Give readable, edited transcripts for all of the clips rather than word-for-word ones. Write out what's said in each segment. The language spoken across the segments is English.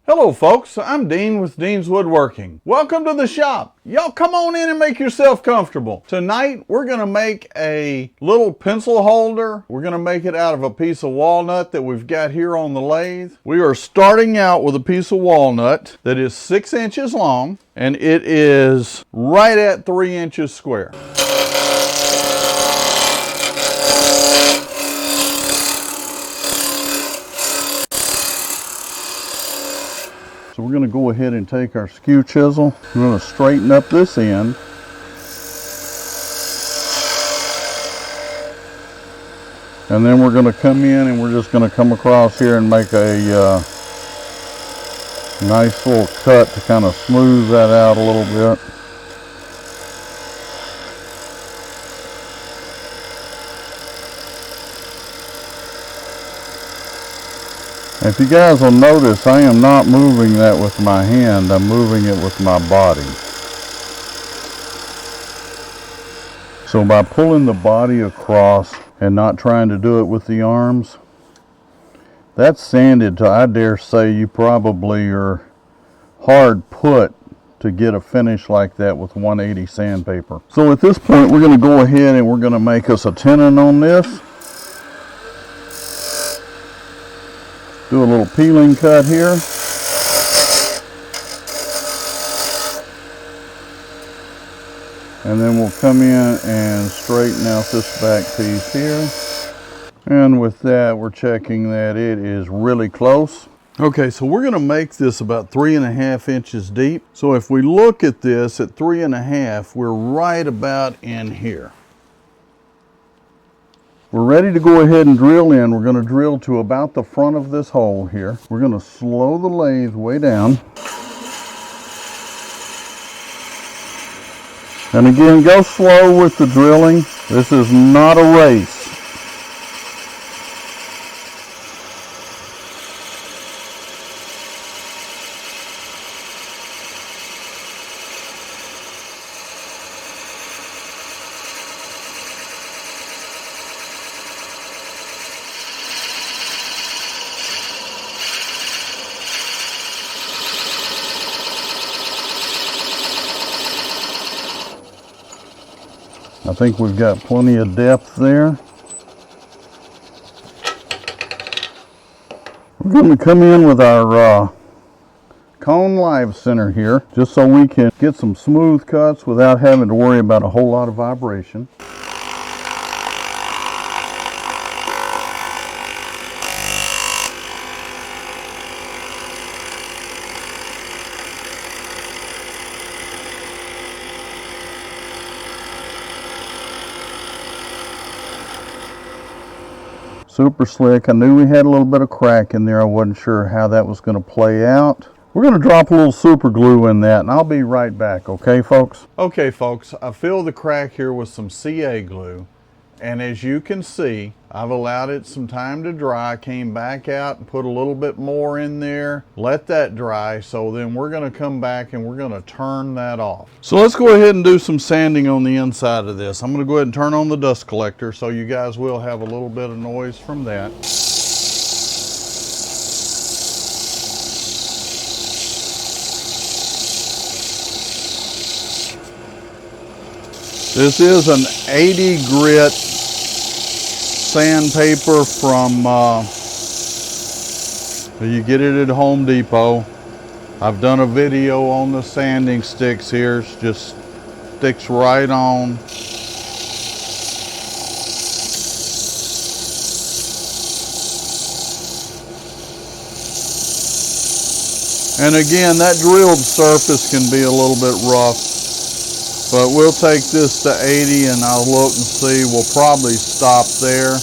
Hello folks, I'm Dean with Dean's Woodworking. Welcome to the shop. Y'all come on in and make yourself comfortable. Tonight we're going to make a little pencil holder. We're going to make it out of a piece of walnut that we've got here on the lathe. We are starting out with a piece of walnut that is 6 inches long and it is right at 3 inches square. So we're going to go ahead and take our skew chisel. We're going to straighten up this end. And then we're going to come in and we're just going to come across here and make a nice little cut to kind of smooth that out a little bit. If you guys will notice, I am not moving that with my hand, I'm moving it with my body. So by pulling the body across and not trying to do it with the arms, that's sanded to, I dare say, you probably are hard put to get a finish like that with 180 sandpaper. So at this point, we're going to go ahead and we're going to make us a tenon on this. Do a little peeling cut here. And then we'll come in and straighten out this back piece here. And with that, we're checking that it is really close. Okay, so we're going to make this about 3.5 inches deep. So if we look at this at 3.5, we're right about in here. We're ready to go ahead and drill in. We're going to drill to about the front of this hole here. We're going to slow the lathe way down. And again, go slow with the drilling. This is not a race. I think we've got plenty of depth there. We're going to come in with our cone live center here, just so we can get some smooth cuts without having to worry about a whole lot of vibration. Super slick. I knew we had a little bit of crack in there. I wasn't sure how that was going to play out. We're going to drop a little super glue in that and I'll be right back. Okay, folks? Okay, folks. I filled the crack here with some CA glue. And as you can see, I've allowed it some time to dry. Came back out and put a little bit more in there. Let that dry. So then we're going to come back and we're going to turn that off. So let's go ahead and do some sanding on the inside of this. I'm going to go ahead and turn on the dust collector so you guys will have a little bit of noise from that. This is an 80 grit sandpaper from, you get it at Home Depot. I've done a video on the sanding sticks here. It just sticks right on. And again, that drilled surface can be a little bit rough. But we'll take this to 80 and I'll look and see. We'll probably stop there.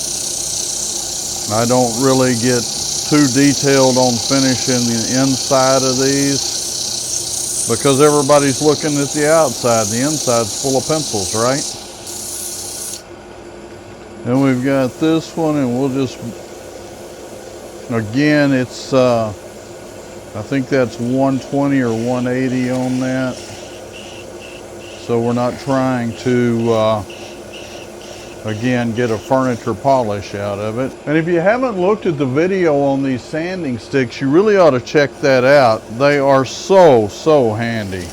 I don't really get too detailed on finishing the inside of these because everybody's looking at the outside. The inside's full of pencils, right? And we've got this one and we'll just, again, it's, I think that's 120 or 180 on that. So we're not trying to again, get a furniture polish out of it. And if you haven't looked at the video on these sanding sticks, you really ought to check that out. They are so handy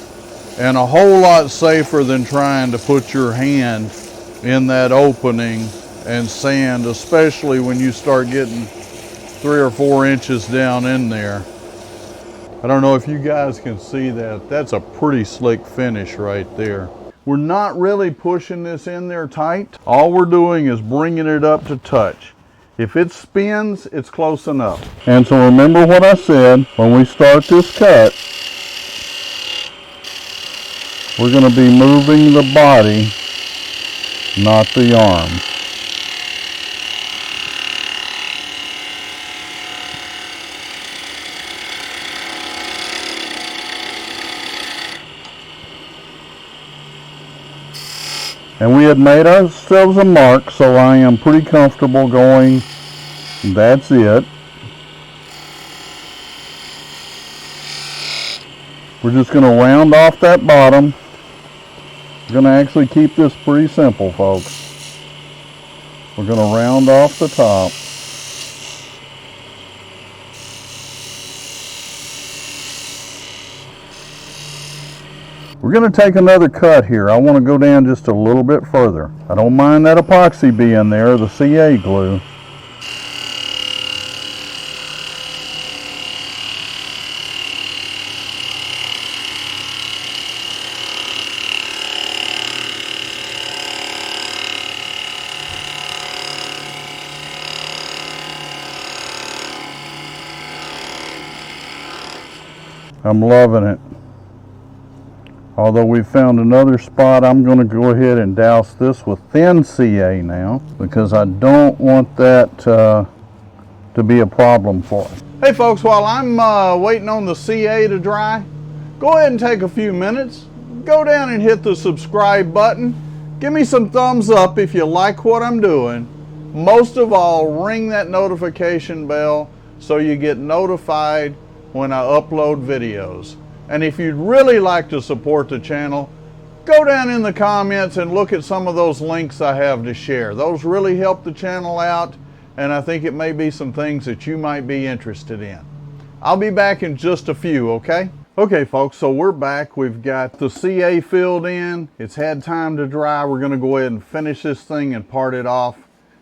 and a whole lot safer than trying to put your hand in that opening and sand, especially when you start getting 3 or 4 inches down in there. I don't know if you guys can see that. That's a pretty slick finish right there. We're not really pushing this in there tight. All we're doing is bringing it up to touch. If it spins, it's close enough. And so remember what I said, when we start this cut, we're going to be moving the body, not the arms. And we had made ourselves a mark, so I am pretty comfortable going, that's it. We're just going to round off that bottom. We're going to actually keep this pretty simple, folks. We're going to round off the top. We're going to take another cut here. I want to go down just a little bit further. I don't mind that epoxy being there, the CA glue. I'm loving it. Although we found another spot, I'm going to go ahead and douse this with thin CA now, because I don't want that to be a problem for us. Hey folks, while I'm waiting on the CA to dry, go ahead and take a few minutes, go down and hit the subscribe button. Give me some thumbs up if you like what I'm doing. Most of all, ring that notification bell so you get notified when I upload videos. And if you'd really like to support the channel, go down in the comments and look at some of those links I have to share. Those really help the channel out, and I think it may be some things that you might be interested in. I'll be back in just a few, okay? Okay folks, so we're back. We've got the CA filled in. It's had time to dry. We're gonna go ahead and finish this thing and part it off,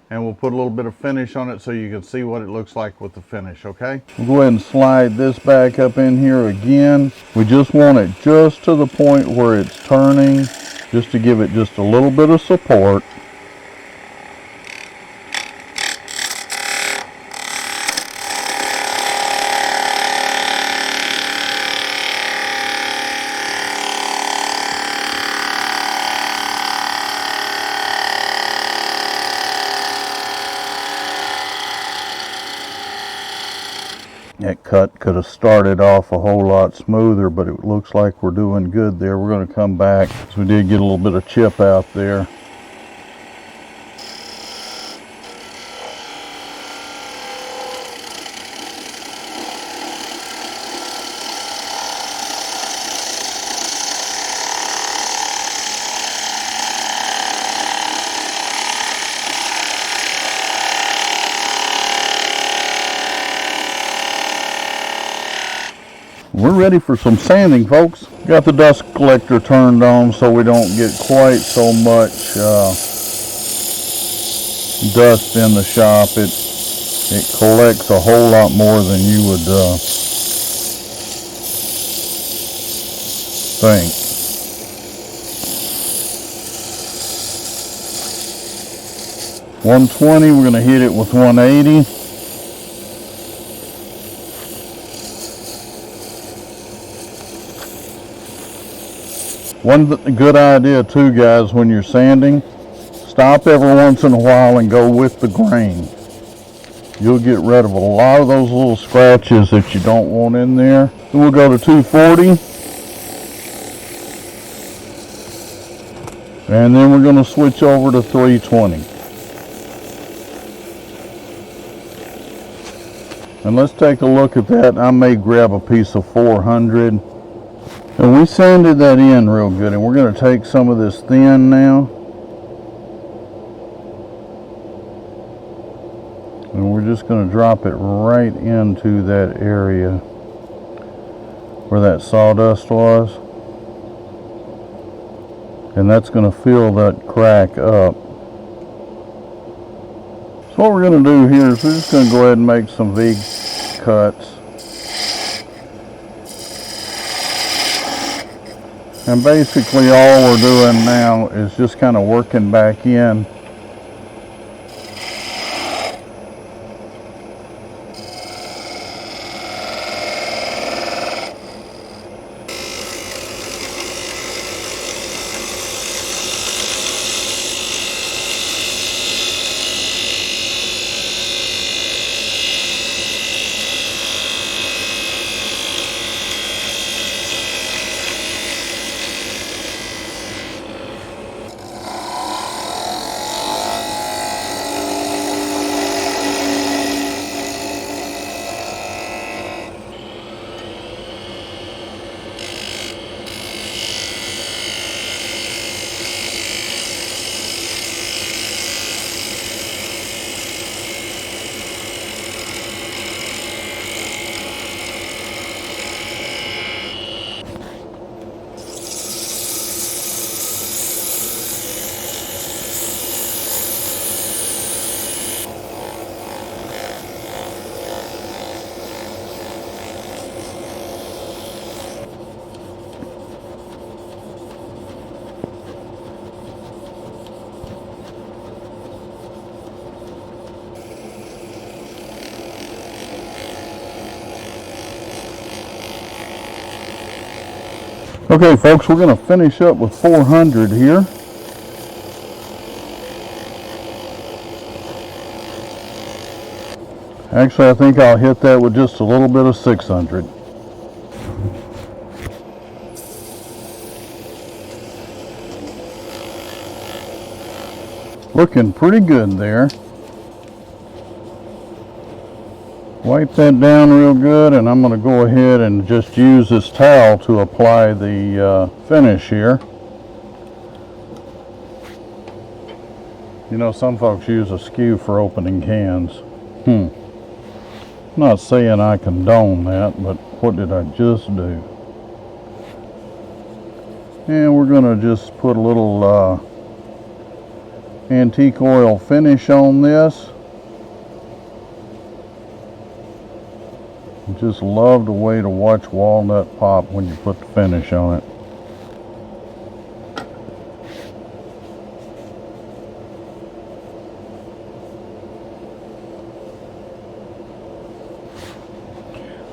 and we'll put a little bit of finish on it so you can see what it looks like with the finish, okay? We'll go ahead and slide this back up in here again. We just want it just to the point where it's turning, just to give it just a little bit of support. That cut could have started off a whole lot smoother, but it looks like we're doing good there. We're going to come back. So we did get a little bit of chip out there. We're ready for some sanding, folks. Got the dust collector turned on so we don't get quite so much dust in the shop. It collects a whole lot more than you would think. $120, we're going to hit it with 180. One good idea too, guys, when you're sanding, stop every once in a while and go with the grain. You'll get rid of a lot of those little scratches that you don't want in there. Then we'll go to 240. And then we're going to switch over to 320. And let's take a look at that. I may grab a piece of 400. And we sanded that in real good, and we're going to take some of this thin now. And we're just going to drop it right into that area where that sawdust was. And that's going to fill that crack up. So what we're going to do here is we're just going to go ahead and make some V cuts. And basically all we're doing now is just kind of working back in. Okay folks, we're going to finish up with 400 here. Actually, I think I'll hit that with just a little bit of 600. Looking pretty good there. Wipe that down real good, and I'm going to go ahead and just use this towel to apply the finish here. You know, some folks use a skew for opening cans. Not saying I condone that, but what did I just do? And we're going to just put a little antique oil finish on this. Just love the way to watch walnut pop when you put the finish on it.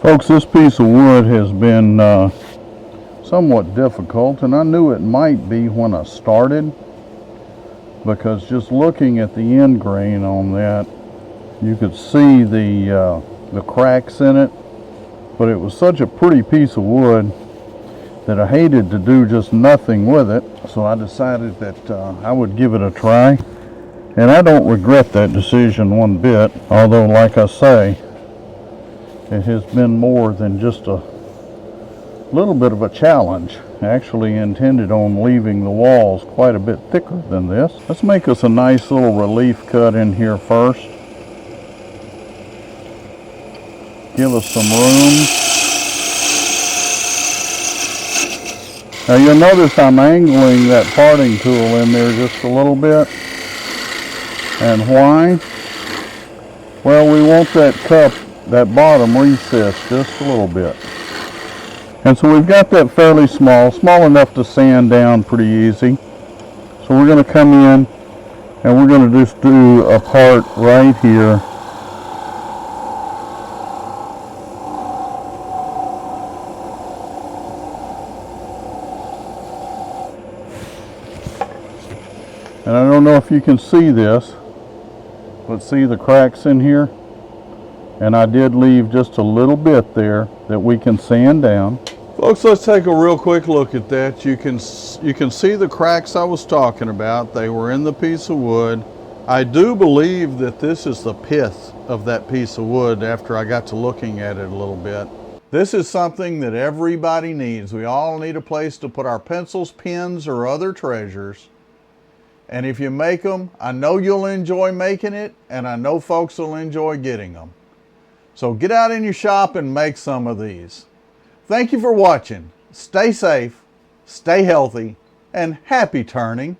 Folks, this piece of wood has been somewhat difficult, and I knew it might be when I started, because just looking at the end grain on that, you could see the cracks in it. But it was such a pretty piece of wood that I hated to do just nothing with it, so I decided that I would give it a try. And I don't regret that decision one bit, although like I say, it has been more than just a little bit of a challenge. I actually intended on leaving the walls quite a bit thicker than this. Let's make us a nice little relief cut in here first. Give us some room. Now you'll notice I'm angling that parting tool in there just a little bit. And why? Well, we want that cup, that bottom recessed just a little bit. And so we've got that fairly small enough to sand down pretty easy. So we're going to come in and we're going to just do a part right here. And I don't know if you can see this, but see the cracks in here? And I did leave just a little bit there that we can sand down. Folks, let's take a real quick look at that. You can see the cracks I was talking about. They were in the piece of wood. I do believe that this is the pith of that piece of wood after I got to looking at it a little bit. This is something that everybody needs. We all need a place to put our pencils, pens, or other treasures. And if you make them, I know you'll enjoy making it, and I know folks will enjoy getting them. So get out in your shop and make some of these. Thank you for watching. Stay safe, stay healthy, and happy turning.